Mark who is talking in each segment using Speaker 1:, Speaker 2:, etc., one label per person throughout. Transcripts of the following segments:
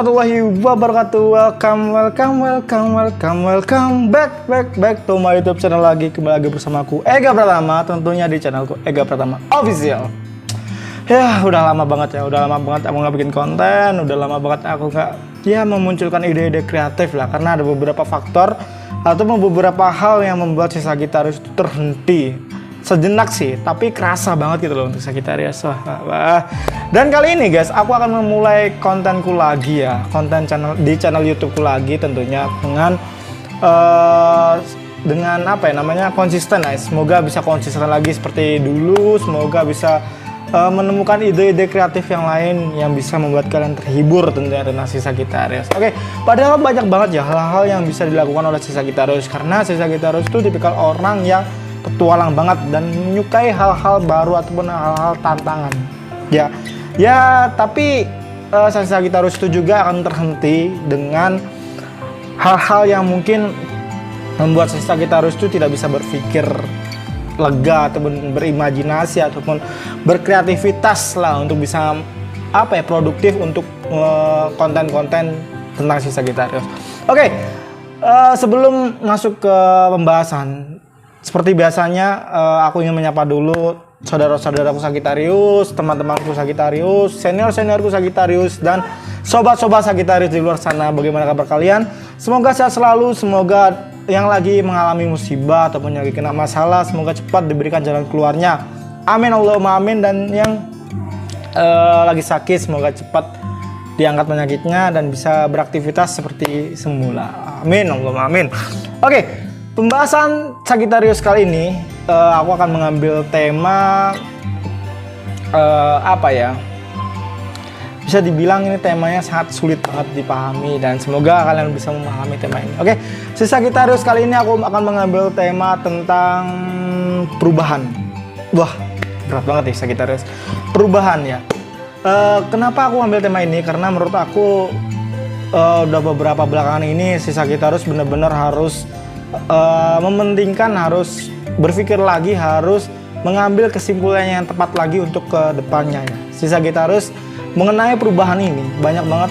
Speaker 1: warahmatullahi wabarakatuh. Welcome back to my YouTube channel lagi. Kembali lagi bersamaku Ega Pratama, tentunya di channelku Ega Pratama Official. Ya, udah lama banget aku nggak bikin konten, udah lama banget aku nggak memunculkan ide-ide kreatif lah, karena ada beberapa faktor atau beberapa hal yang membuat si Sagittarius itu terhenti sejenak sih, tapi kerasa banget gitu loh untuk Sagittarius. Dan kali ini guys, aku akan memulai kontenku lagi ya, konten channel YouTubeku lagi, tentunya dengan apa ya namanya, konsisten ya. Semoga bisa konsisten lagi seperti dulu, semoga bisa menemukan ide-ide kreatif yang lain yang bisa membuat kalian terhibur tentunya dengan si Sagittarius. Oke, padahal banyak banget ya hal-hal yang bisa dilakukan oleh si Sagittarius, karena si Sagittarius itu tipikal orang yang petualang banget dan menyukai hal-hal baru ataupun hal-hal tantangan. Tapi Sagittarius itu juga akan terhenti dengan hal-hal yang mungkin membuat Sagittarius itu tidak bisa berpikir lega ataupun berimajinasi ataupun berkreativitas lah untuk bisa produktif untuk konten-konten tentang si Sagittarius. Oke, sebelum masuk ke pembahasan, seperti biasanya aku ingin menyapa dulu saudara-saudaraku Sagittarius, teman-temanku Sagittarius, senior-seniorku Sagittarius, dan sobat-sobat Sagittarius di luar sana. Bagaimana kabar kalian? Semoga sehat selalu, semoga yang lagi mengalami musibah ataupun yang lagi kena masalah, semoga cepat diberikan jalan keluarnya. Amin Allahumma amin. Dan yang lagi sakit, semoga cepat diangkat penyakitnya dan bisa beraktivitas seperti semula. Amin Allahumma amin. Oke, pembahasan Sagittarius kali ini aku akan mengambil tema bisa dibilang ini temanya sangat sulit banget dipahami, dan semoga kalian bisa memahami tema ini. Oke, si Sagittarius kali ini aku akan mengambil tema tentang perubahan. Wah, berat banget nih Sagittarius. Perubahan ya. Kenapa aku ambil tema ini? Karena menurut aku udah beberapa belakangan ini si Sagittarius benar-benar harus mementingkan, harus berpikir lagi, harus mengambil kesimpulan yang tepat lagi untuk ke depannya ya. Si Sagittarius mengenai perubahan ini banyak banget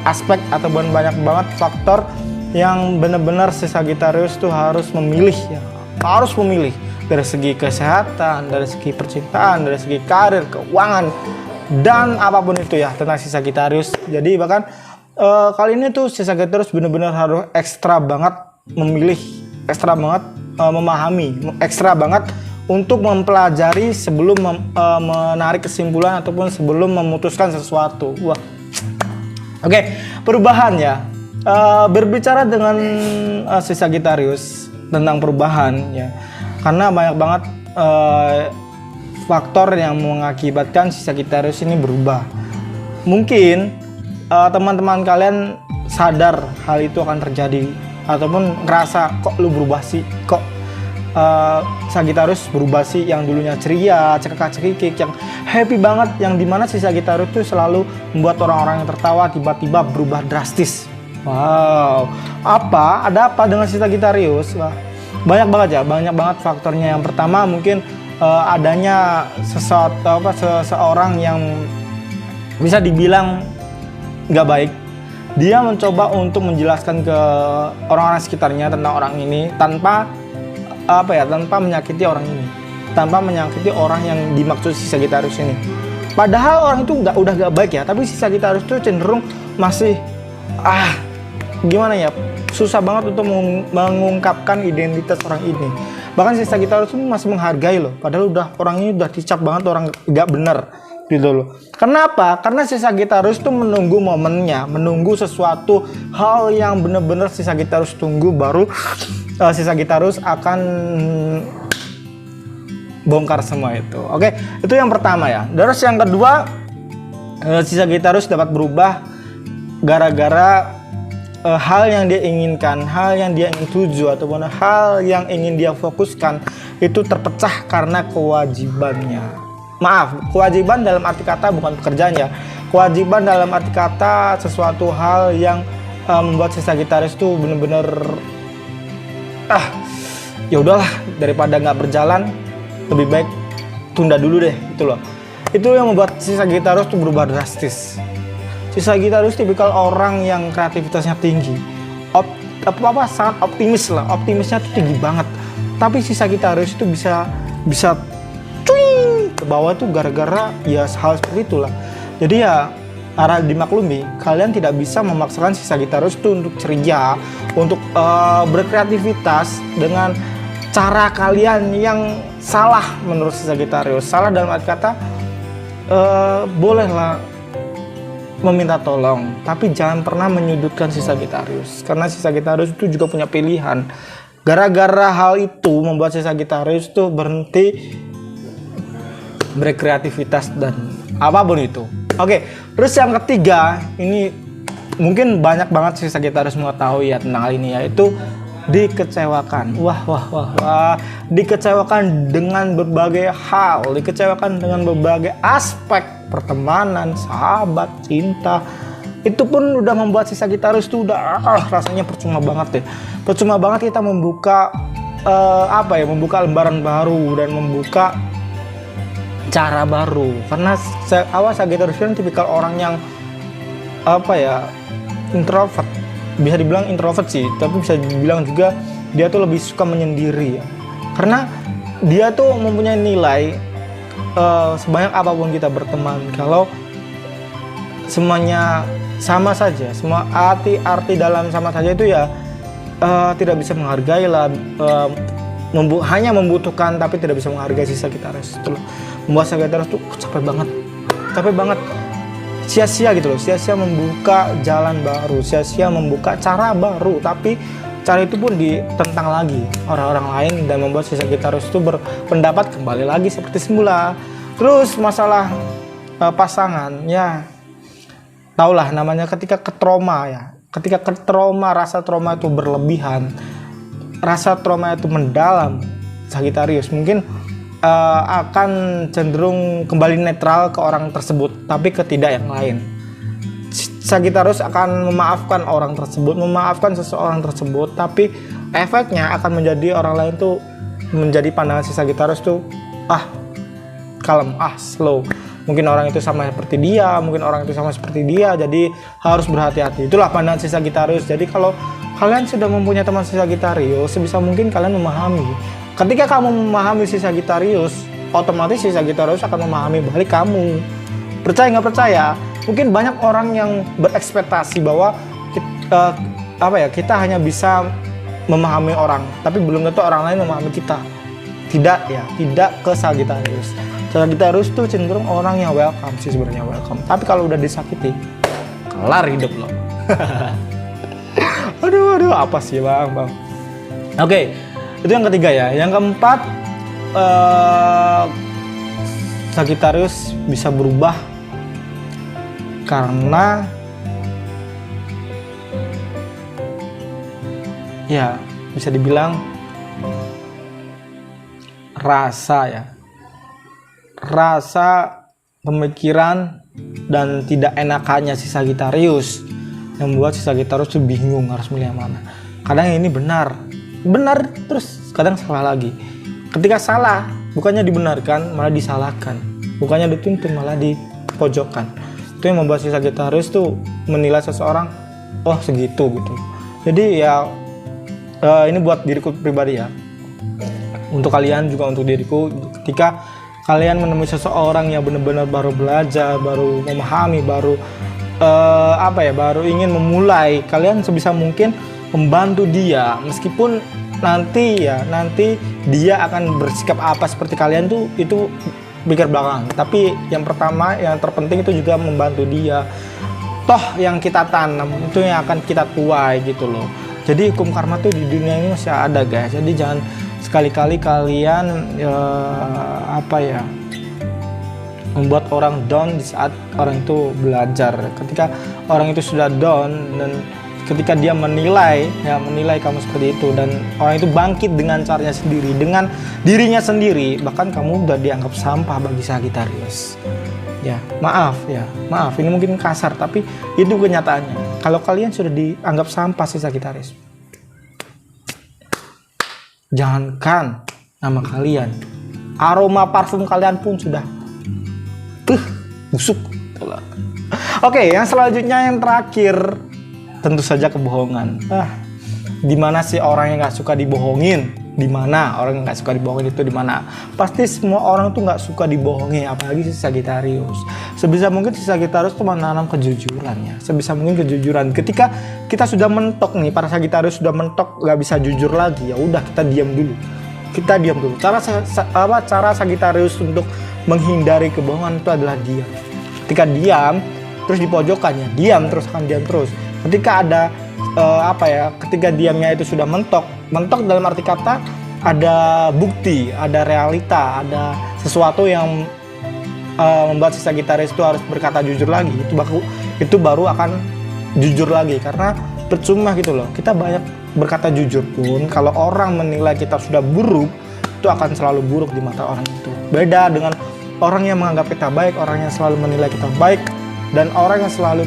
Speaker 1: aspek ataupun banyak banget faktor yang benar-benar si Sagittarius tuh harus memilih ya. Harus memilih dari segi kesehatan, dari segi percintaan, dari segi karir, keuangan, dan apapun itu ya tentang si Sagittarius. Jadi bahkan kali ini tuh si Sagittarius benar-benar harus ekstra banget memilih, ekstra banget memahami, ekstra banget untuk mempelajari sebelum menarik kesimpulan ataupun sebelum memutuskan sesuatu. Wah, oke, perubahan ya. Berbicara dengan si Sagittarius tentang perubahan ya, karena banyak banget faktor yang mengakibatkan si Sagittarius ini berubah. Mungkin teman-teman kalian sadar hal itu akan terjadi, ataupun ngerasa kok lu berubah sih, kok Sagittarius berubah sih, yang dulunya ceria, cekak-cekik, yang happy banget, yang dimana si Sagittarius itu selalu membuat orang-orang yang tertawa tiba-tiba berubah drastis. Wow, ada apa dengan si Sagittarius? Wah, banyak banget faktornya. Yang pertama mungkin adanya seseorang yang bisa dibilang nggak baik. Dia mencoba untuk menjelaskan ke orang-orang sekitarnya tentang orang ini tanpa menyakiti orang ini, tanpa menyakiti orang yang dimaksud si Sagittarius ini. Padahal orang itu udah gak baik ya, tapi si Sagittarius itu cenderung masih susah banget untuk mengungkapkan identitas orang ini. Bahkan si Sagittarius itu masih menghargai loh, padahal orang ini udah dicap banget orang gak bener gitu loh. Kenapa? Karena si Sagittarius itu menunggu momennya, menunggu sesuatu hal yang bener-bener si Sagittarius tunggu, baru si Sagittarius akan bongkar semua itu. Oke, itu yang pertama ya. Terus yang kedua, si Sagittarius dapat berubah gara-gara hal yang dia inginkan, hal yang dia ingin tuju, ataupun hal yang ingin dia fokuskan itu terpecah karena kewajibannya. Maaf, kewajiban dalam arti kata bukan pekerjaan ya. Kewajiban dalam arti kata sesuatu hal yang membuat si Sagittarius itu bener-bener ya udahlah, daripada nggak berjalan lebih baik tunda dulu deh, gitu loh. Itu yang membuat si Sagittarius tuh berubah drastis. Si Sagittarius tipikal orang yang kreativitasnya tinggi, sangat optimis lah, optimisnya tuh tinggi banget. Tapi si Sagittarius itu bisa cuing ke bawah tuh gara-gara ya hal seperti itulah. Jadi ya harap dimaklumi, kalian tidak bisa memaksakan si Sagittarius itu untuk ceria, untuk berkreativitas dengan cara kalian yang salah menurut si Sagittarius. Salah dalam arti kata, bolehlah meminta tolong, tapi jangan pernah menyudutkan si Sagittarius, karena si Sagittarius itu juga punya pilihan. Gara-gara hal itu membuat si Sagittarius itu berhenti berkreativitas dan apapun itu. Oke, terus yang ketiga, ini mungkin banyak banget si Sagittarius mengetahui ya tentang hal ini, yaitu dikecewakan. Wah, dikecewakan dengan berbagai hal, dikecewakan dengan berbagai aspek pertemanan, sahabat, cinta. Itu pun udah membuat si Sagittarius tuh udah rasanya percuma banget deh. Percuma banget kita membuka membuka lembaran baru dan membuka cara baru. Karena Sagittarius kan tipikal orang yang introvert. Bisa dibilang introvert sih, tapi bisa dibilang juga dia tuh lebih suka menyendiri ya. Karena dia tuh mempunyai nilai sebanyak apapun kita berteman, kalau semuanya sama saja, semua arti dalam sama saja itu ya tidak bisa menghargai lah, hanya membutuhkan tapi tidak bisa menghargai si Sagittarius. Itu loh membuat Sagittarius tuh capek banget, sia-sia gitu loh, sia-sia membuka jalan baru, sia-sia membuka cara baru, tapi cara itu pun ditentang lagi orang-orang lain dan membuat si Sagittarius itu berpendapat kembali lagi seperti semula. Terus masalah pasangan, ya taulah namanya ketika ketrauma, rasa trauma itu berlebihan, rasa trauma itu mendalam, Sagittarius mungkin akan cenderung kembali netral ke orang tersebut, tapi ke tidak yang lain. Sagittarius akan memaafkan orang tersebut, memaafkan seseorang tersebut, tapi efeknya akan menjadi orang lain tuh, menjadi pandangan si Sagittarius tuh kalem, slow. Mungkin orang itu sama seperti dia, jadi harus berhati-hati. Itulah pandangan si Sagittarius. Jadi kalau kalian sudah mempunyai teman si Sagittarius, sebisa mungkin kalian memahami. Ketika kamu memahami si Sagittarius, otomatis si Sagittarius akan memahami balik kamu. Percaya nggak percaya? Mungkin banyak orang yang berekspektasi bahwa kita hanya bisa memahami orang, tapi belum tentu orang lain memahami kita. Tidak ke Sagittarius. Sagittarius tuh cenderung orang yang welcome sih sebenarnya, welcome. Tapi kalau udah disakiti, kelar hidup lo. aduh, apa sih bang? Oke, itu yang ketiga ya. Yang keempat, Sagittarius bisa berubah karena ya bisa dibilang rasa pemikiran dan tidak enakannya si Sagittarius yang membuat si Sagittarius tuh bingung harus milih yang mana. Kadang ini benar terus kadang salah lagi. Ketika salah bukannya dibenarkan malah disalahkan, bukannya dituntun malah dipojokkan. Itu yang membuat si Sagittarius tuh menilai seseorang segitu gitu. Jadi ya ini buat diriku pribadi ya, untuk kalian juga untuk diriku, ketika kalian menemui seseorang yang benar-benar baru belajar, baru memahami, baru ingin memulai, kalian sebisa mungkin membantu dia, meskipun nanti dia akan bersikap apa seperti kalian tuh itu pikir belakang. Tapi yang pertama, yang terpenting itu juga membantu dia. Toh yang kita tanam itu yang akan kita tuai gitu loh. Jadi hukum karma tuh di dunia ini masih ada guys. Jadi jangan sekali-kali kalian membuat orang down di saat orang itu belajar. Ketika orang itu sudah down dan ketika dia menilai kamu seperti itu, dan orang itu bangkit dengan caranya sendiri, dengan dirinya sendiri, bahkan kamu udah dianggap sampah bagi Sagittarius. Maaf, ini mungkin kasar tapi itu kenyataannya. Kalau kalian sudah dianggap sampah si Sagittarius, jangankan nama kalian, aroma parfum kalian pun sudah busuk. Oke, yang selanjutnya yang terakhir tentu saja kebohongan. Di mana sih orang yang nggak suka dibohongin? Di mana orang yang nggak suka dibohongin itu di mana? Pasti semua orang tuh nggak suka dibohongin, apalagi si Sagittarius. Sebisa mungkin si Sagittarius tuh menanam kejujuran ya. Sebisa mungkin kejujuran. Ketika kita sudah mentok nih, para Sagittarius sudah mentok nggak bisa jujur lagi, ya udah kita diam dulu. Kita diam dulu. Cara Sagittarius untuk menghindari kebohongan itu adalah diam. Ketika diam, terus di pojokannya diam terus akan diam terus. Ketika ada ketika diamnya itu sudah mentok dalam arti kata ada bukti, ada realita, ada sesuatu yang membuat si Sagittarius itu harus berkata jujur lagi, itu baru akan jujur lagi. Karena percuma gitu loh, kita banyak berkata jujur pun kalau orang menilai kita sudah buruk, itu akan selalu buruk di mata orang itu. Beda dengan orang yang menganggap kita baik, orang yang selalu menilai kita baik, dan orang yang selalu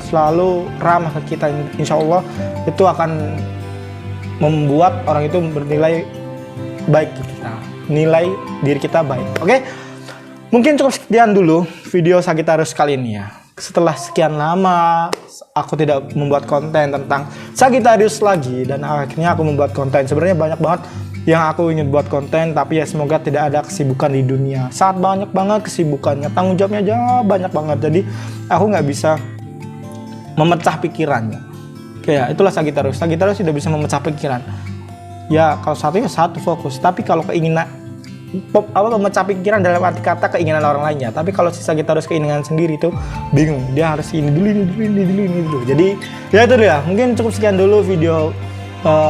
Speaker 1: selalu ramah ke kita, insya Allah itu akan membuat orang itu bernilai baik ke kita, nilai diri kita baik. Oke, mungkin cukup sekian dulu video Sagittarius kali ini ya. Setelah sekian lama aku tidak membuat konten tentang Sagittarius lagi, dan akhirnya aku membuat konten. Sebenarnya banyak banget yang aku ingin buat konten, tapi ya semoga tidak ada kesibukan di dunia. Sangat banyak banget kesibukannya, tanggung jawabnya aja banyak banget. Jadi aku nggak bisa memecah pikirannya. Kayak itulah Sagittarius. Sagittarius tidak bisa memecah pikiran. Ya kalau satu fokus. Tapi kalau keinginan memecah pikiran dalam arti kata keinginan orang lainnya. Tapi kalau si Sagittarius keinginan sendiri itu bingung. Dia harus ini dulu. Jadi ya itu dia. Mungkin cukup sekian dulu video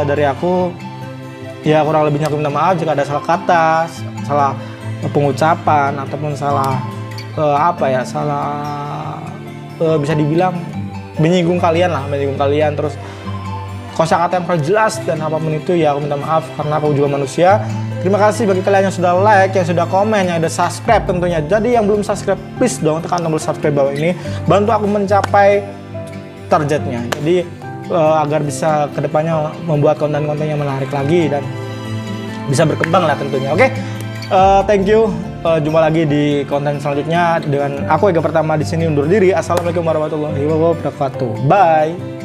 Speaker 1: dari aku. Ya kurang lebihnya aku minta maaf jika ada salah kata, salah pengucapan ataupun salah bisa dibilang menyinggung kalian, terus kosakata yang kurang jelas dan apapun itu, ya aku minta maaf karena aku juga manusia. Terima kasih bagi kalian yang sudah like, yang sudah komen, yang udah subscribe tentunya. Jadi yang belum subscribe, please dong tekan tombol subscribe bawah ini, bantu aku mencapai targetnya. Jadi agar bisa kedepannya membuat konten-konten yang menarik lagi dan bisa berkembang lah tentunya. Oke, thank you. Jumpa lagi di konten selanjutnya dengan aku Ega Pertama di sini undur diri. Assalamualaikum warahmatullahi wabarakatuh. Bye.